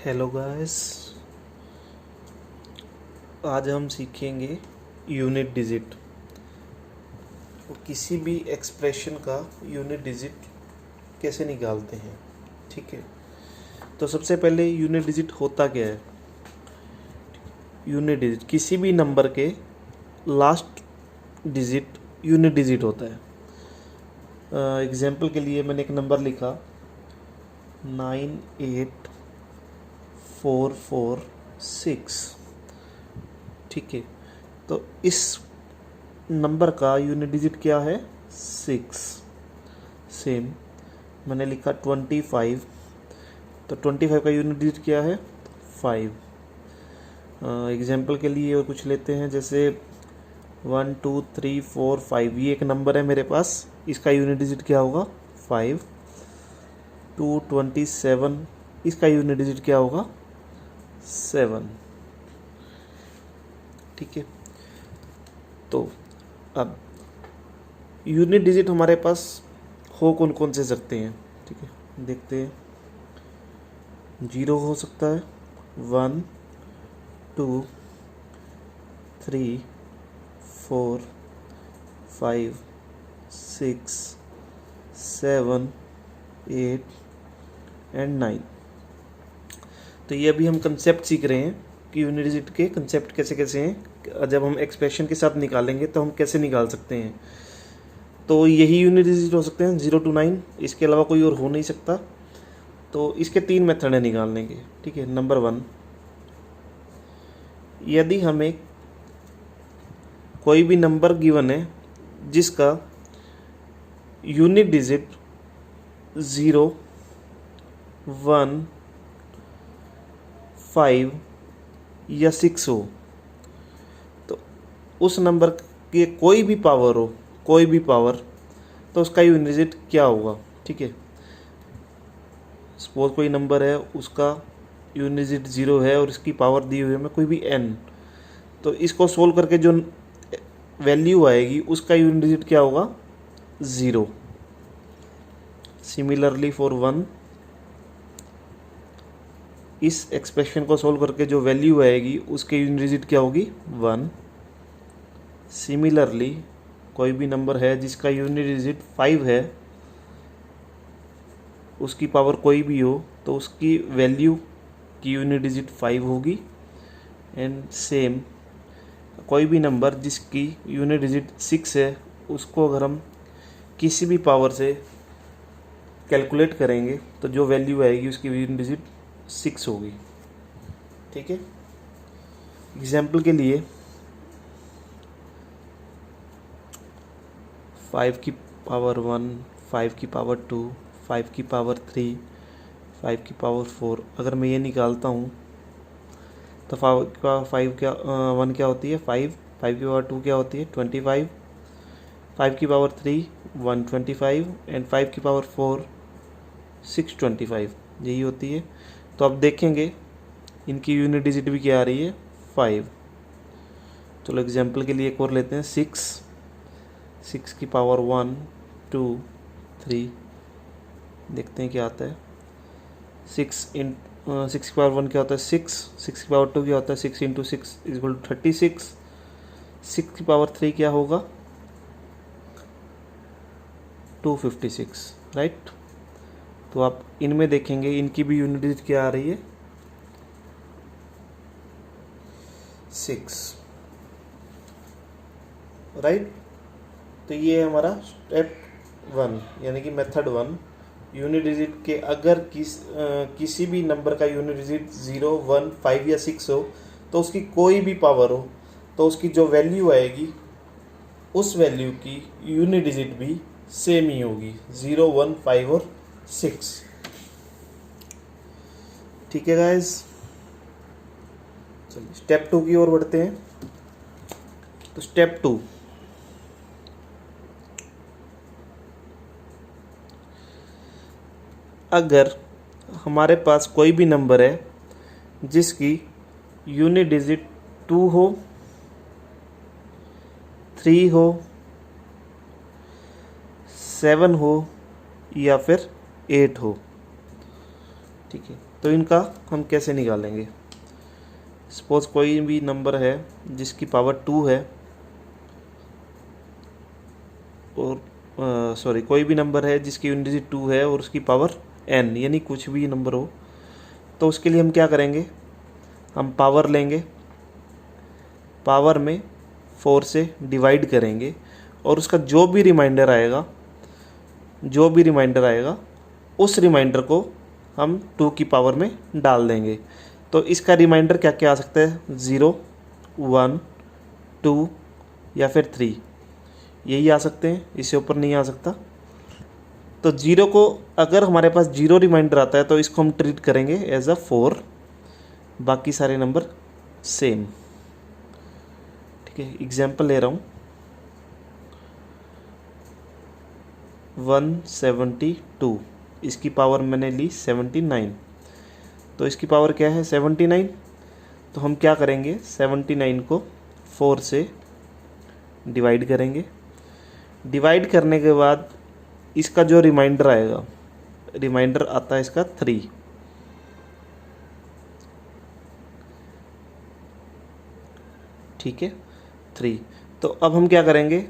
Hello guys, आज हम सीखेंगे यूनिट डिजिट। तो किसी भी एक्सप्रेशन का यूनिट डिजिट कैसे निकालते हैं। ठीक है, तो सबसे पहले यूनिट डिजिट होता क्या है। यूनिट डिजिट किसी भी नंबर के लास्ट डिजिट यूनिट डिजिट होता है। एग्जाम्पल के लिए मैंने एक नंबर लिखा 98446। ठीक है, तो इस नंबर का यूनिट डिजिट क्या है 6। सेम मैंने लिखा 25, तो 25 का यूनिट डिजिट क्या है 5। एग्जाम्पल के लिए कुछ लेते हैं, जैसे 1 2 3 4 5, ये एक नंबर है मेरे पास, इसका यूनिट डिजिट क्या होगा 5। 227, इसका यूनिट डिजिट क्या होगा 7। ठीक है, तो अब यूनिट डिजिट हमारे पास हो कौन कौन से सकते हैं। ठीक है, देखते हैं। 0 हो सकता है, 1 2 3 4 5 6 7 8 एंड 9। तो ये अभी हम कंसेप्ट सीख रहे हैं कि यूनिट डिजिट के कंसेप्ट कैसे कैसे हैं। जब हम एक्सप्रेशन के साथ निकालेंगे तो हम कैसे निकाल सकते हैं। तो यही यूनिट डिजिट हो सकते हैं 0 to 9, इसके अलावा कोई और हो नहीं सकता। तो इसके 3 मेथड हैं निकालने के। ठीक है, नंबर 1, यदि हमें कोई भी नंबर गिवन है जिसका यूनिट डिजिट 0 1 5 या 6 हो, तो उस नंबर की कोई भी पावर हो, कोई भी पावर, तो उसका यूनिट डिजिट क्या होगा। ठीक है, सपोज कोई नंबर है, उसका यूनिट डिजिट 0 है और इसकी पावर दी हुई है हमें कोई भी n, तो इसको सोल्व करके जो वैल्यू आएगी उसका यूनिट डिजिट क्या होगा 0। सिमिलरली फॉर 1, इस एक्सप्रेशन को सोल्व करके जो वैल्यू आएगी उसके यूनिट डिजिट क्या होगी 1। सिमिलरली कोई भी नंबर है जिसका यूनिट डिजिट 5 है, उसकी पावर कोई भी हो तो उसकी वैल्यू की यूनिट डिजिट 5 होगी। एंड सेम कोई भी नंबर जिसकी यूनिट डिजिट 6 है, उसको अगर हम किसी भी पावर से कैलकुलेट करेंगे तो जो वैल्यू आएगी उसकी यूनिट डिजिट 6 होगी। ठीक है, एग्जाम्पल के लिए 5 की पावर 1, 5 की पावर 2, 5 की पावर 3, 5 की पावर 4, अगर मैं ये निकालता हूँ तो 5 क्या 1 क्या होती है 5, 5 की पावर 2 क्या होती है 25, 5 की पावर 3 125 एंड 5 की पावर 4 625, यही होती है। तो अब देखेंगे इनकी यूनिट डिजिट भी क्या आ रही है 5। चलो एग्जाम्पल के लिए एक और लेते हैं 6 की पावर 1 2 3, देखते हैं क्या आता है। 6 की पावर 1 क्या होता है 6 की पावर 2 क्या होता है 6 × 6 = 36। 6 की पावर 3 क्या होगा 256, राइट। तो आप इनमें देखेंगे इनकी भी यूनिट डिजिट क्या आ रही है 6, राइट। तो ये है हमारा स्टेप 1, यानी कि मेथड 1। यूनिट डिजिट के अगर किसी भी नंबर का यूनिट डिजिट 0 1 5 या 6 हो, तो उसकी कोई भी पावर हो, तो उसकी जो वैल्यू आएगी उस वैल्यू की यूनिट डिजिट भी सेम ही होगी 0 1 5 और 6। ठीक है गाइस, चलिए स्टेप 2 की ओर बढ़ते हैं। तो स्टेप 2, अगर हमारे पास कोई भी नंबर है जिसकी यूनिट डिजिट 2 हो, 3 हो, 7 हो या फिर 8 हो। ठीक है, तो इनका हम कैसे निकालेंगे। सपोज कोई भी नंबर है जिसकी पावर 2 है और कोई भी नंबर है जिसकी यूनिट डिजिट 2 है और उसकी पावर n, यानी कुछ भी नंबर हो, तो उसके लिए हम क्या करेंगे, हम पावर लेंगे, पावर में 4 से डिवाइड करेंगे और उसका जो भी रिमाइंडर आएगा उस रिमाइंडर को हम 2 की पावर में डाल देंगे। तो इसका रिमाइंडर क्या क्या आ सकता है, 0, 1, 2 या फिर 3, यही आ सकते हैं, इससे ऊपर नहीं आ सकता। तो 0 को, अगर हमारे पास 0 रिमाइंडर आता है तो इसको हम ट्रीट करेंगे एज अ 4, बाकी सारे नंबर सेम। ठीक है, एग्जाम्पल ले रहा हूँ, 172, इसकी पावर मैंने ली 79, तो इसकी पावर क्या है 79। तो हम क्या करेंगे, 79 को 4 से डिवाइड करेंगे। डिवाइड करने के बाद इसका जो रिमाइंडर आएगा, रिमाइंडर आता है इसका 3। ठीक है, 3। तो अब हम क्या करेंगे,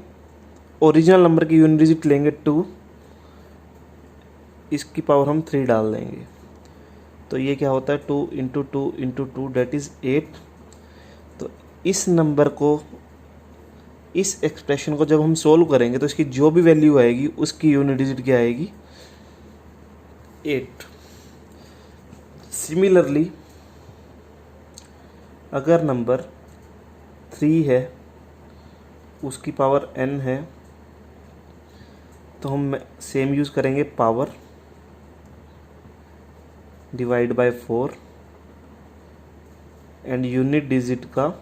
ओरिजिनल नंबर की यूनिट डिजिट लेंगे 2, इसकी पावर हम 3 डाल देंगे। तो ये क्या होता है, 2 इंटू 2 इंटू 2 डेट इज़ 8। तो इस नंबर को, इस एक्सप्रेशन को जब हम सोल्व करेंगे तो इसकी जो भी वैल्यू आएगी उसकी यूनिट डिजिट क्या आएगी, 8। सिमिलरली अगर नंबर 3 है, उसकी पावर n है, तो हम सेम यूज़ करेंगे, power divide by 4 and unit digit का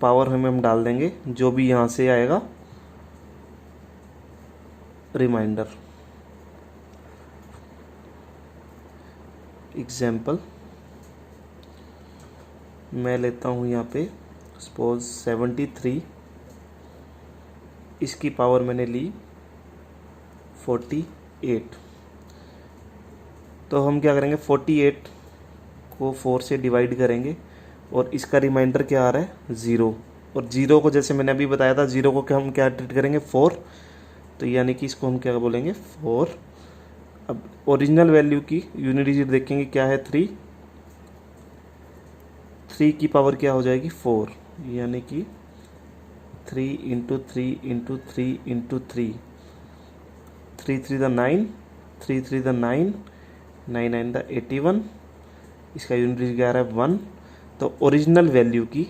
पावर हम डाल देंगे जो भी यहाँ से आएगा रिमाइंडर। एग्जाम्पल मैं लेता हूँ यहाँ पे, सपोज 73, इसकी पावर मैंने ली 48। तो हम क्या करेंगे, 48 को 4 से डिवाइड करेंगे और इसका रिमाइंडर क्या आ रहा है, 0। और 0 को जैसे मैंने अभी बताया था, 0 को हम क्या ट्रीट करेंगे, 4। तो यानी कि इसको हम क्या बोलेंगे, 4। अब ओरिजिनल वैल्यू की यूनिट डिजिट देखेंगे क्या है, 3। 3 की पावर क्या हो जाएगी, 4, यानी कि 3 into 3 into 3 into 3, 3 3 the 9, 3 3 the 9, 9 9 the 81, इसका यूनिट डिजिट क्या आ रहा है, 1। तो ओरिजिनल वैल्यू की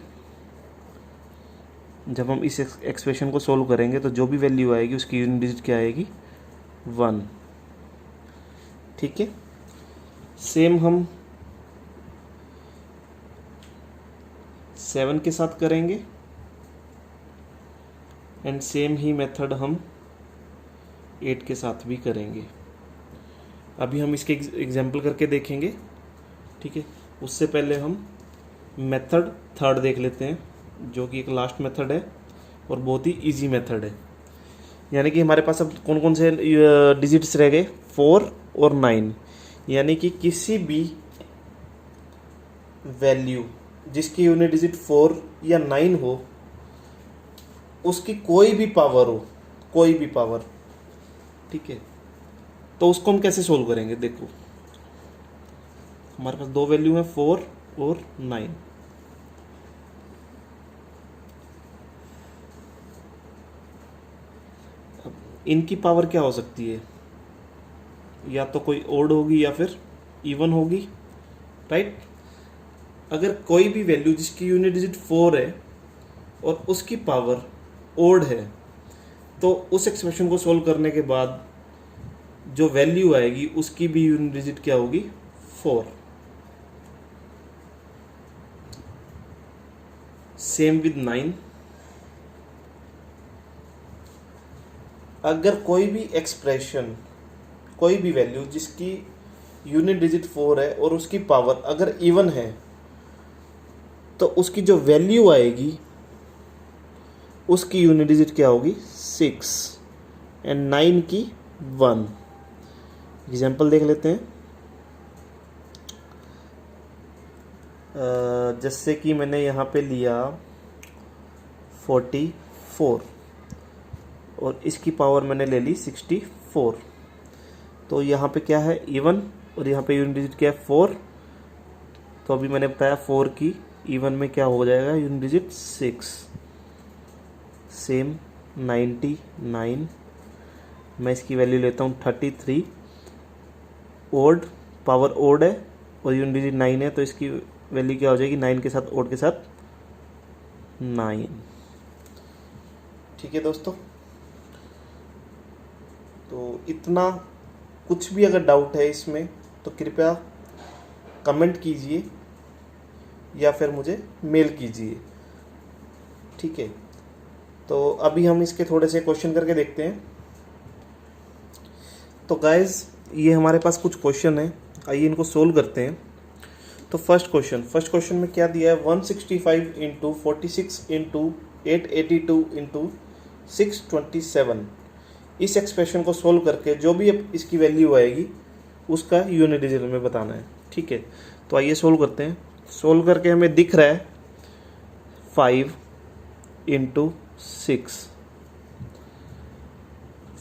जब हम इस एक्सप्रेशन को सोल्व करेंगे तो जो भी वैल्यू आएगी उसकी यूनिट डिजिट क्या आएगी, 1। ठीक है, सेम हम 7 के साथ करेंगे एंड सेम ही मेथड हम 8 के साथ भी करेंगे। अभी हम इसके एग्जाम्पल करके देखेंगे। ठीक है, उससे पहले हम मेथड थर्ड देख लेते हैं, जो कि एक लास्ट मेथड है और बहुत ही इजी मेथड है। यानी कि हमारे पास अब कौन कौन से डिजिट्स रह गए, 4 और 9। यानी कि किसी भी वैल्यू जिसकी यूनिट डिजिट 4 या 9 हो, उसकी कोई भी पावर हो, कोई भी पावर, ठीक है, तो उसको हम कैसे सोल्व करेंगे। देखो हमारे पास दो वैल्यू है, 4 और 9। अब इनकी पावर क्या हो सकती है, या तो कोई ओड होगी या फिर इवन होगी, राइट। अगर कोई भी वैल्यू जिसकी यूनिट डिजिट 4 है और उसकी पावर ओड है, तो उस एक्सप्रेशन को सोल्व करने के बाद जो वैल्यू आएगी उसकी भी यूनिट डिजिट क्या होगी, 4। Same with 9। अगर कोई भी एक्सप्रेशन, कोई भी वैल्यू जिसकी यूनिट डिजिट 4 है और उसकी पावर अगर इवन है, तो उसकी जो वैल्यू आएगी उसकी यूनिट डिजिट क्या होगी, 6 एंड 9 की 1। एग्जाम्पल देख लेते हैं। जैसे कि मैंने यहाँ पे लिया 44 और इसकी पावर मैंने ले ली 64। तो यहाँ पे क्या है, इवन, और यहाँ पे यूनिट डिजिट क्या है, 4। तो अभी मैंने बताया 4 की इवन में क्या हो जाएगा, यूनिट डिजिट 6। सेम 99, मैं इसकी वैल्यू लेता हूँ 33। ओड, पावर ओड है और यूनिट डिजिट 9 है, तो इसकी वैल्यू क्या हो जाएगी, 9 के साथ ओड के साथ 9। ठीक है दोस्तों, तो इतना। कुछ भी अगर डाउट है इसमें तो कृपया कमेंट कीजिए या फिर मुझे मेल कीजिए। ठीक है, तो अभी हम इसके थोड़े से क्वेश्चन करके देखते हैं। तो गाइस, ये हमारे पास कुछ क्वेश्चन है, आइए इनको सोल्व करते हैं। तो फर्स्ट क्वेश्चन में क्या दिया है, 165 इंटू 46 इंटू 882 इंटू 627। इस एक्सप्रेशन को सोल्व करके जो भी इसकी वैल्यू आएगी उसका यूनिट डिजिट में बताना है। ठीक है, तो आइए सोल्व करते हैं। सोल्व करके हमें दिख रहा है 5 इंटू 6।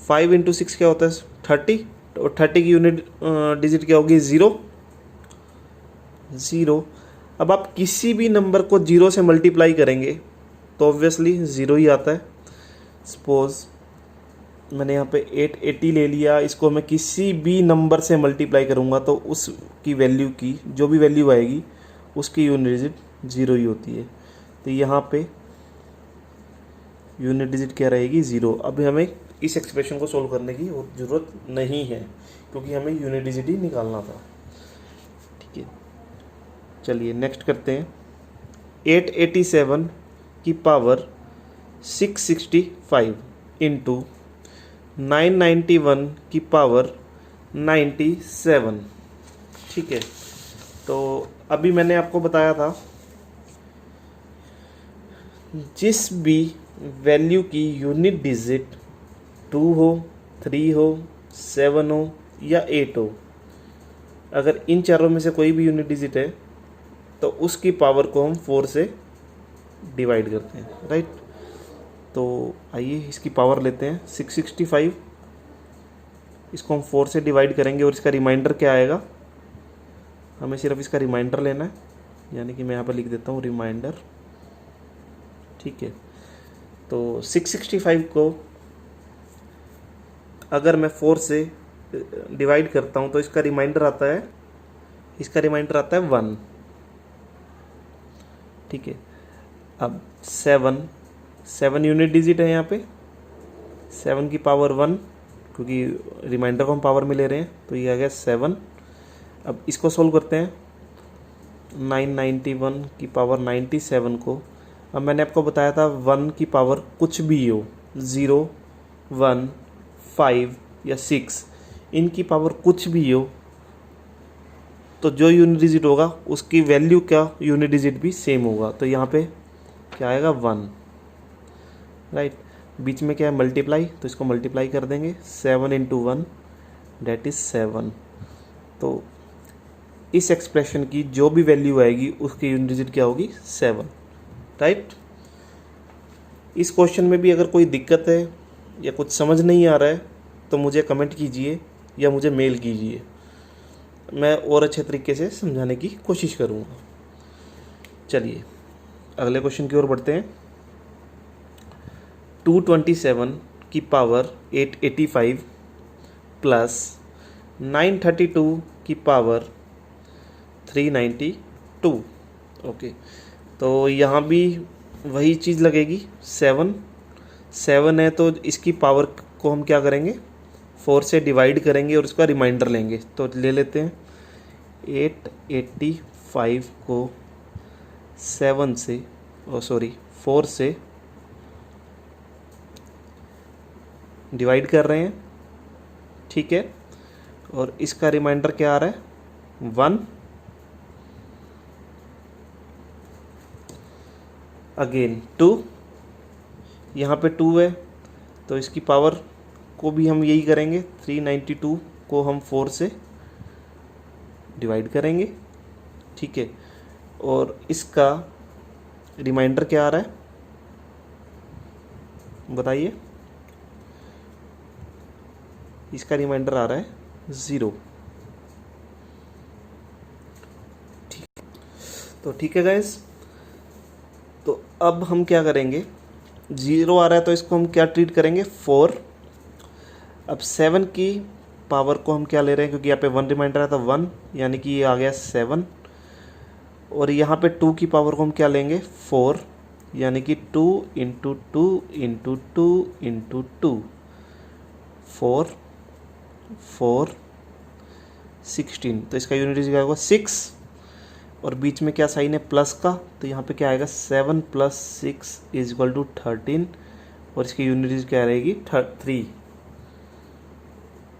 5 इंटू 6 क्या होता है, 30। और 30 की यूनिट डिजिट क्या होगी, 0। अब आप किसी भी नंबर को 0 से मल्टीप्लाई करेंगे तो ऑब्वियसली 0 ही आता है। सपोज मैंने यहाँ पे 880 ले लिया, इसको मैं किसी भी नंबर से मल्टीप्लाई करूँगा तो उसकी वैल्यू की जो भी वैल्यू आएगी उसकी यूनिट डिजिट 0 ही होती है। तो यहाँ पे यूनिट डिजिट क्या रहेगी, 0। अब हमें इस एक्सप्रेशन को सोल्व करने की ज़रूरत नहीं है क्योंकि हमें यूनिट डिजिट ही निकालना था। ठीक है, चलिए नेक्स्ट करते हैं। 887 की पावर 665 इंटू 991 की पावर 97। ठीक है, तो अभी मैंने आपको बताया था जिस भी वैल्यू की यूनिट डिजिट 2 हो, 3 हो, 7 हो या 8 हो, अगर इन चारों में से कोई भी यूनिट डिजिट है तो उसकी पावर को हम 4 से डिवाइड करते हैं, राइट। तो आइए इसकी पावर लेते हैं 665, इसको हम 4 से डिवाइड करेंगे और इसका रिमाइंडर क्या आएगा, हमें सिर्फ इसका रिमाइंडर लेना है, यानी कि मैं यहाँ पर लिख देता हूँ रिमाइंडर। ठीक है, तो 665 को अगर मैं 4 से डिवाइड करता हूँ तो इसका रिमाइंडर आता है 1। ठीक है, अब 7 यूनिट डिजिट है यहाँ पे, 7 की पावर 1, क्योंकि रिमाइंडर को हम पावर में ले रहे हैं तो ये आ गया 7। अब इसको सोल्व करते हैं। 991 की पावर 97 को, अब मैंने आपको बताया था 1 की पावर कुछ भी हो, 0, 1, 5 या 6, इनकी पावर कुछ भी हो तो जो यूनिट डिजिट होगा उसकी वैल्यू क्या, यूनिट डिजिट भी सेम होगा। तो यहाँ पे क्या आएगा, 1, राइट। बीच में क्या है, मल्टीप्लाई, तो इसको मल्टीप्लाई कर देंगे। 7 इंटू 1 डेट इज़ 7। तो इस एक्सप्रेशन की जो भी वैल्यू आएगी उसकी यूनिट डिजिट क्या होगी, 7, राइट। इस क्वेश्चन में भी अगर कोई दिक्कत है या कुछ समझ नहीं आ रहा है तो मुझे कमेंट कीजिए या मुझे मेल कीजिए, मैं और अच्छे तरीके से समझाने की कोशिश करूँगा। चलिए अगले क्वेश्चन की ओर बढ़ते हैं। 227 की पावर 885 प्लस 932 की पावर 392। ओके, तो यहाँ भी वही चीज़ लगेगी, 7 है तो इसकी पावर को हम क्या करेंगे, 4 से डिवाइड करेंगे और इसका रिमाइंडर लेंगे। तो ले लेते हैं 885 को 4 से डिवाइड कर रहे हैं, ठीक है। और इसका रिमाइंडर क्या आ रहा है, 1। अगेन 2, यहाँ पे 2 है तो इसकी पावर को भी हम यही करेंगे, 392 को हम 4 से डिवाइड करेंगे, ठीक है। और इसका रिमाइंडर क्या आ रहा है बताइए? इसका रिमाइंडर आ रहा है 0। तो ठीक है गाइस, तो अब हम क्या करेंगे, 0 आ रहा है तो इसको हम क्या ट्रीट करेंगे, 4। अब 7 की पावर को हम क्या ले रहे हैं, क्योंकि यहाँ पे 1 रिमाइंडर है तो 1, यानी कि ये आ गया 7। और यहाँ पे 2 की पावर को हम क्या लेंगे, 4, यानी कि 2 इंटू 2 इंटू 2 इंटू 2, 4 4 16। तो इसका यूनिट क्या होगा 6, और बीच में क्या साइन है प्लस का, तो यहाँ पे क्या आएगा 7 + 6 = 13, और इसकी यूनिट क्या रहेगी 3।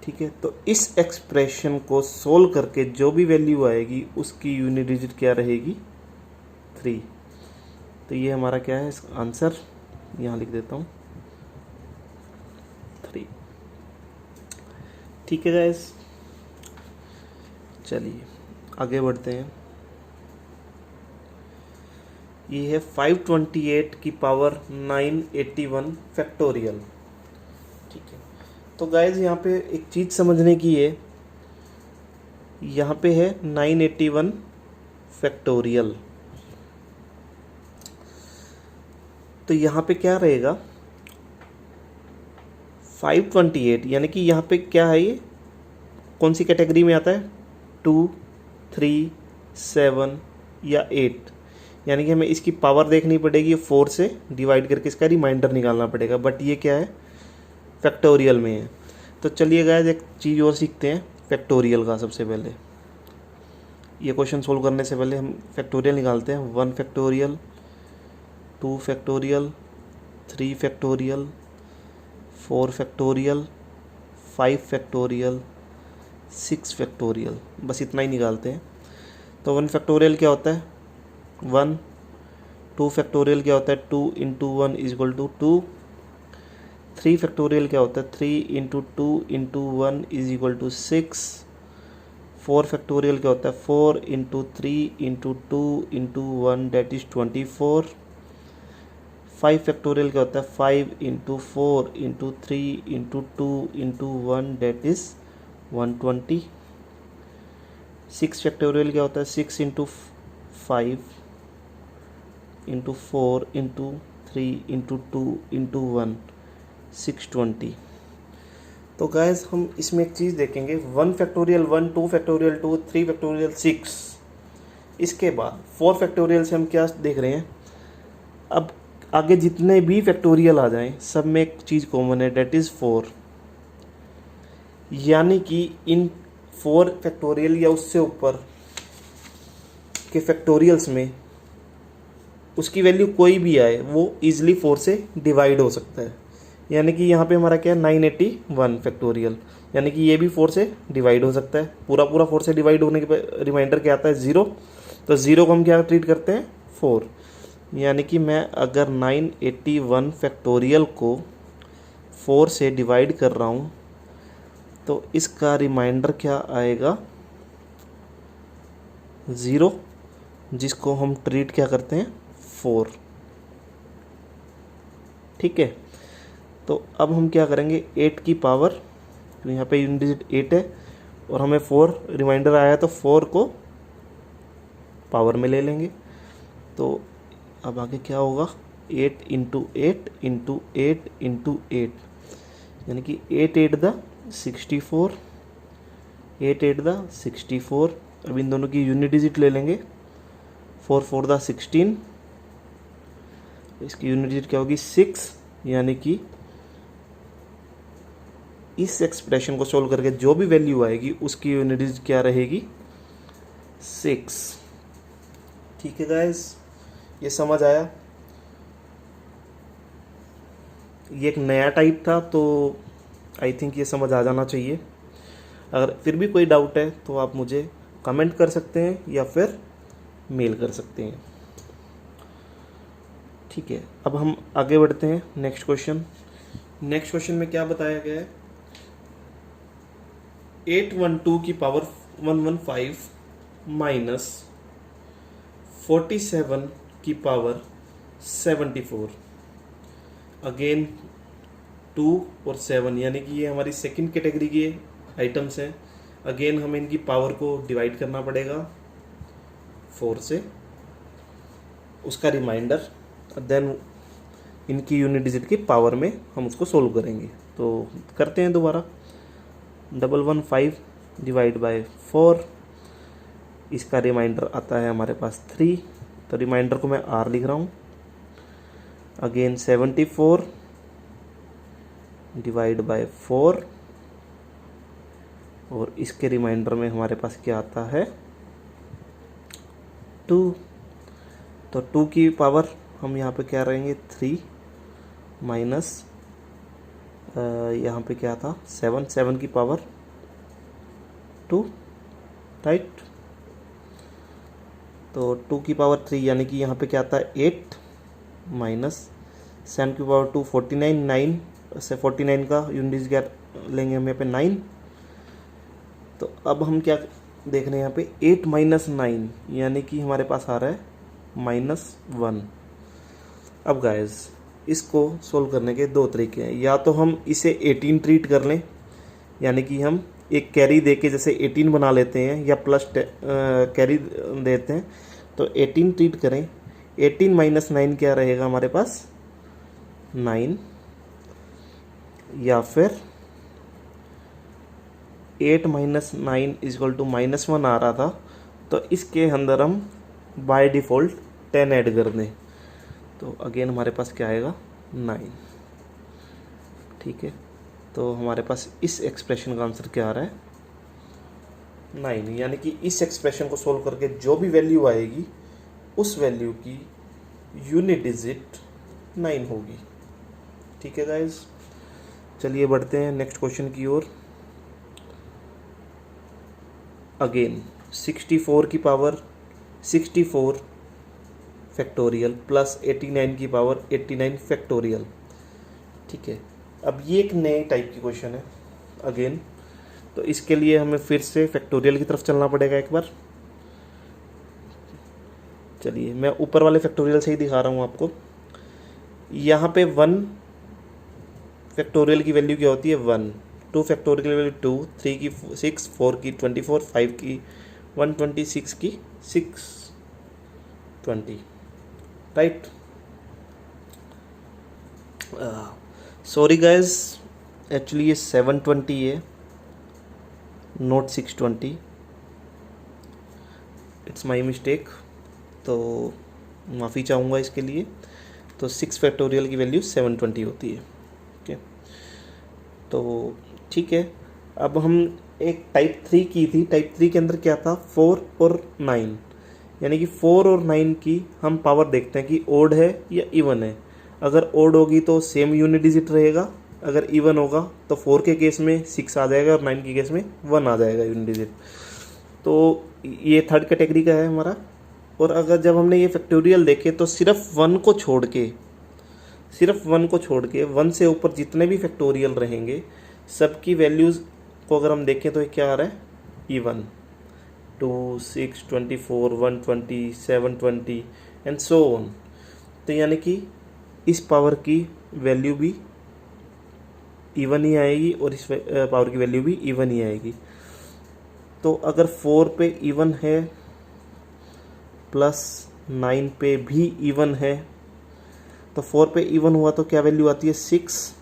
ठीक है, तो इस एक्सप्रेशन को सोल्व करके जो भी वैल्यू आएगी उसकी यूनिट डिजिट क्या रहेगी 3। तो ये हमारा क्या है आंसर, यहाँ लिख देता हूँ 3। ठीक है गाइस, चलिए आगे बढ़ते हैं। ये है 528 की पावर 981 फैक्टोरियल। ठीक है, तो गाइज यहाँ पे एक चीज़ समझने की है, यहाँ पे है 981 फैक्टोरियल, तो यहाँ पे क्या रहेगा 528, यानी कि यहाँ पे क्या है, ये कौन सी कैटेगरी में आता है, 2, 3, 7 या 8, यानी कि हमें इसकी पावर देखनी पड़ेगी, 4 से डिवाइड करके इसका रिमाइंडर निकालना पड़ेगा, बट ये क्या है फैक्टोरियल में है। तो चलिए गाइस एक चीज़ और सीखते हैं फैक्टोरियल का। सबसे पहले ये क्वेश्चन सोल्व करने से पहले हम फैक्टोरियल निकालते हैं। 1 factorial, 2 factorial, 3 factorial, 4 factorial, 5 factorial, 6 factorial, बस इतना ही निकालते हैं। तो 1 फैक्टोरियल क्या होता है 1, 2 फैक्टोरियल क्या होता है 2 इंटू 1 = 2, 3 फैक्टोरियल क्या होता है 3 इंटू 2 इंटू 1 = 6, 4 फैक्टोरियल क्या होता है 4 into 3 into 2 into 1 that is 24, 5 factorial क्या होता है 5 into 4 into 3 into 2 into 1 that is 120, 6 factorial क्या होता है 6 into 5 into 4 into 3 into 2 into 1 620। तो गाइस हम इसमें एक चीज़ देखेंगे, 1 फैक्टोरियल 1, 2 फैक्टोरियल 2, 3 फैक्टोरियल 6, इसके बाद 4 फैक्टोरियल से हम क्या देख रहे हैं, अब आगे जितने भी फैक्टोरियल आ जाएं सब में एक चीज़ कॉमन है डेट इज़ 4, यानी कि इन 4 फैक्टोरियल या उससे ऊपर के फैक्टोरियल्स में उसकी वैल्यू कोई भी आए वो ईजिली 4 से डिवाइड हो सकता है। यानी कि यहाँ पे हमारा क्या है 981 फैक्टोरियल, यानी कि ये भी 4 से डिवाइड हो सकता है, पूरा 4 से डिवाइड होने के रिमाइंडर क्या आता है 0, तो 0 को हम क्या ट्रीट करते हैं 4, यानी कि मैं अगर 981 फैक्टोरियल को 4 से डिवाइड कर रहा हूँ तो इसका रिमाइंडर क्या आएगा 0, जिसको हम ट्रीट क्या करते हैं 4। ठीक है, तो अब हम क्या करेंगे 8 की पावर, तो यहाँ पे यूनिट डिजिट 8 है और हमें 4 रिमाइंडर आया तो 4 को पावर में ले लेंगे। तो अब आगे क्या होगा 8 इंटू 8 इंटू 8 इंटू 8, यानी कि 8 8 द 64, 8 8 द 64। अब इन दोनों की यूनिट डिजिट ले लेंगे, 4 4 द 16, इसकी यूनिट डिजिट क्या होगी 6, यानी कि इस एक्सप्रेशन को सोल्व करके जो भी वैल्यू आएगी उसकी यूनिट डिजिट क्या रहेगी 6। ठीक है गाइस, ये समझ आया। ये एक नया टाइप था तो आई थिंक ये समझ आ जाना चाहिए। अगर फिर भी कोई डाउट है तो आप मुझे कमेंट कर सकते हैं या फिर मेल कर सकते हैं। ठीक है, अब हम आगे बढ़ते हैं नेक्स्ट क्वेश्चन। नेक्स्ट क्वेश्चन में क्या बताया गया है, 812 की पावर 115 माइनस 47 की पावर 74। अगेन 2 और 7 यानी कि ये हमारी सेकंड कैटेगरी के आइटम्स हैं। अगेन हमें इनकी पावर को डिवाइड करना पड़ेगा 4 से, उसका रिमाइंडर, देन इनकी यूनिट डिजिट की पावर में हम उसको सोल्व करेंगे। तो करते हैं दोबारा। 115 डिवाइड बाय 4, इसका रिमाइंडर आता है हमारे पास 3, तो रिमाइंडर को मैं r लिख रहा हूँ। अगेन 74 डिवाइड बाय 4, और इसके रिमाइंडर में हमारे पास क्या आता है 2। तो 2 की पावर हम यहाँ पे क्या रहेंगे 3 माइनस यहाँ पे क्या था 7 की पावर 2, राइट। तो 2 की पावर 3 यानी कि यहाँ पे क्या आता है 8 माइनस 7 की पावर 2 49, 9 से 49 का यूनिट क्या लेंगे हम यहाँ पे 9। तो अब हम क्या देख रहे हैं यहाँ पे 8 माइनस 9 यानी कि हमारे पास आ रहा है -1। अब गाइस इसको सोल्व करने के दो तरीके हैं, या तो हम इसे 18 ट्रीट कर लें, यानी कि हम एक कैरी दे के जैसे 18 बना लेते हैं, या प्लस कैरी देते हैं तो 18 ट्रीट करें। 18 माइनस 9 क्या रहेगा हमारे पास 9, या फिर 8 माइनस 9 इजक्वल टू -1 आ रहा था, तो इसके अंदर हम बाय डिफ़ॉल्ट 10 ऐड कर दें, तो अगेन हमारे पास क्या आएगा 9। ठीक है, तो हमारे पास इस एक्सप्रेशन का आंसर क्या आ रहा है 9, यानी कि इस एक्सप्रेशन को सोल्व करके जो भी वैल्यू आएगी उस वैल्यू की यूनिट डिजिट 9 होगी। ठीक है गाइज, चलिए बढ़ते हैं नेक्स्ट क्वेश्चन की ओर। अगेन 64 की पावर 64 फैक्टोरियल प्लस 89 की पावर 89 फैक्टोरियल। ठीक है, अब ये एक नए टाइप की क्वेश्चन है अगेन, तो इसके लिए हमें फिर से फैक्टोरियल की तरफ चलना पड़ेगा एक बार। चलिए मैं ऊपर वाले फैक्टोरियल से ही दिखा रहा हूँ आपको। यहाँ पे 1 फैक्टोरियल की वैल्यू क्या होती है 1, 2 फैक्टोरियल की वैल्यू 2, 3 की 6, 4 की 24, 5 की 126 की 620, राइट। सॉरी गाइज, एक्चुअली ये 720 है, नोट 620, इट्स माई मिस्टेक, तो माफ़ी चाहूँगा इसके लिए। तो 6 फैक्टोरियल की वैल्यू 720 होती है। ओके, तो ठीक है, अब हम एक टाइप 3 की थी, टाइप 3 के अंदर क्या था 4 और 9, यानी कि 4 और 9 की हम पावर देखते हैं कि ओड है या इवन है। अगर ओड होगी तो सेम यूनिट डिजिट रहेगा, अगर इवन होगा तो 4 के केस में 6 आ जाएगा और 9 के केस में 1 आ जाएगा यूनिट डिजिट। तो ये थर्ड कैटेगरी का है हमारा। और अगर जब हमने ये फैक्टोरियल देखे तो सिर्फ 1 को छोड़ के 1 से ऊपर जितने भी फैक्टोरियल रहेंगे सबकी वैल्यूज़ को अगर हम देखें तो ये क्या आ रहा है इवन, 2, 6, 24, 120, 720 एंड सो ऑन। तो यानी कि इस पावर की वैल्यू भी इवन ही आएगी और इस पावर की वैल्यू भी इवन ही आएगी। तो अगर 4 पे इवन है प्लस 9 पे भी इवन है, तो 4 पे इवन हुआ तो क्या वैल्यू आती है 6,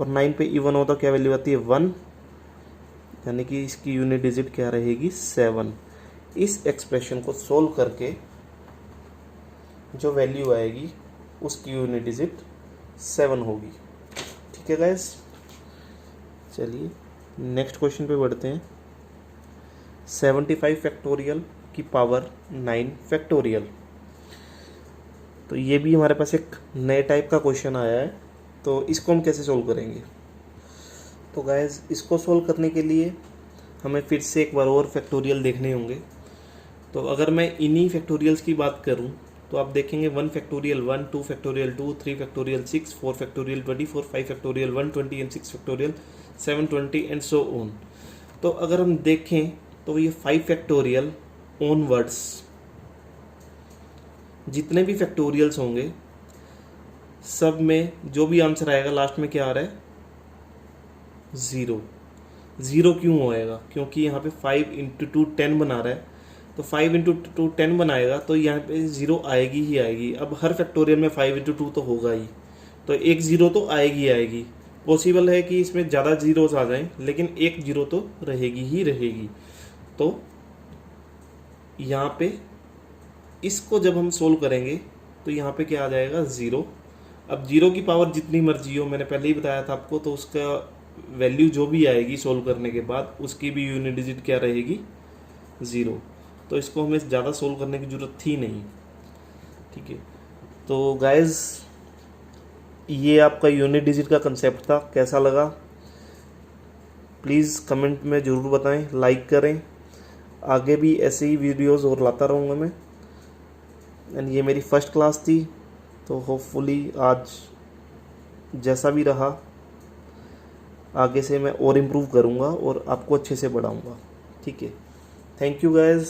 और 9 पे इवन हुआ तो क्या वैल्यू आती है 1, यानी कि इसकी यूनिट डिजिट क्या रहेगी 7। इस एक्सप्रेशन को सोल्व करके जो वैल्यू आएगी उसकी यूनिट डिजिट 7 होगी। ठीक है गाइस, चलिए नेक्स्ट क्वेश्चन पे बढ़ते हैं। 75 फैक्टोरियल की पावर 9 फैक्टोरियल। तो ये भी हमारे पास एक नए टाइप का क्वेश्चन आया है, तो इसको हम कैसे सोल्व करेंगे। तो गाइस इसको सोल्व करने के लिए हमें फिर से एक बार और फैक्टोरियल देखने होंगे। तो अगर मैं इन्हीं फैक्टोरियल्स की बात करूं तो आप देखेंगे 1 factorial 1, 2 factorial 2, 3 factorial 6, 4 factorial 24, 5 factorial 120 and 6 factorial 720 and so on. तो अगर हम देखें तो ये 5 फैक्टोरियल ऑनवर्ड्स जितने भी फैक्टोरियल्स होंगे सब में जो भी आंसर आएगा लास्ट में क्या आ रहा है, 0। 0 क्यों होएगा, क्योंकि यहाँ पे 5 इंटू 2 10 बना रहा है, तो 5 इंटू 2 10 बनाएगा तो यहाँ पे 0 आएगी ही आएगी। अब हर फैक्टोरियल में 5 इंटू 2 तो होगा ही, तो एक 0 तो आएगी आएगी। पॉसिबल है कि इसमें ज़्यादा जीरोस आ जाएं, लेकिन एक 0 तो रहेगी ही रहेगी। तो यहाँ पे इसको जब हम सोल्व करेंगे तो यहाँ पे क्या आ जाएगा, 0। अब 0 की पावर जितनी मर्जी हो, मैंने पहले ही बताया था आपको, तो उसका वैल्यू जो भी आएगी सोल्व करने के बाद उसकी भी यूनिट डिजिट क्या रहेगी, 0। तो इसको हमें ज़्यादा सोल्व करने की ज़रूरत थी नहीं। ठीक है, तो गाइज ये आपका यूनिट डिजिट का कंसेप्ट था। कैसा लगा प्लीज़ कमेंट में ज़रूर बताएं, लाइक करें। आगे भी ऐसे ही वीडियोस और लाता रहूँगा मैं। एंड ये मेरी फर्स्ट क्लास थी, तो होपफुली आज जैसा भी रहा आगे से मैं और इम्प्रूव करूँगा और आपको अच्छे से पढ़ाऊँगा। ठीक है, थैंक यू गाइज।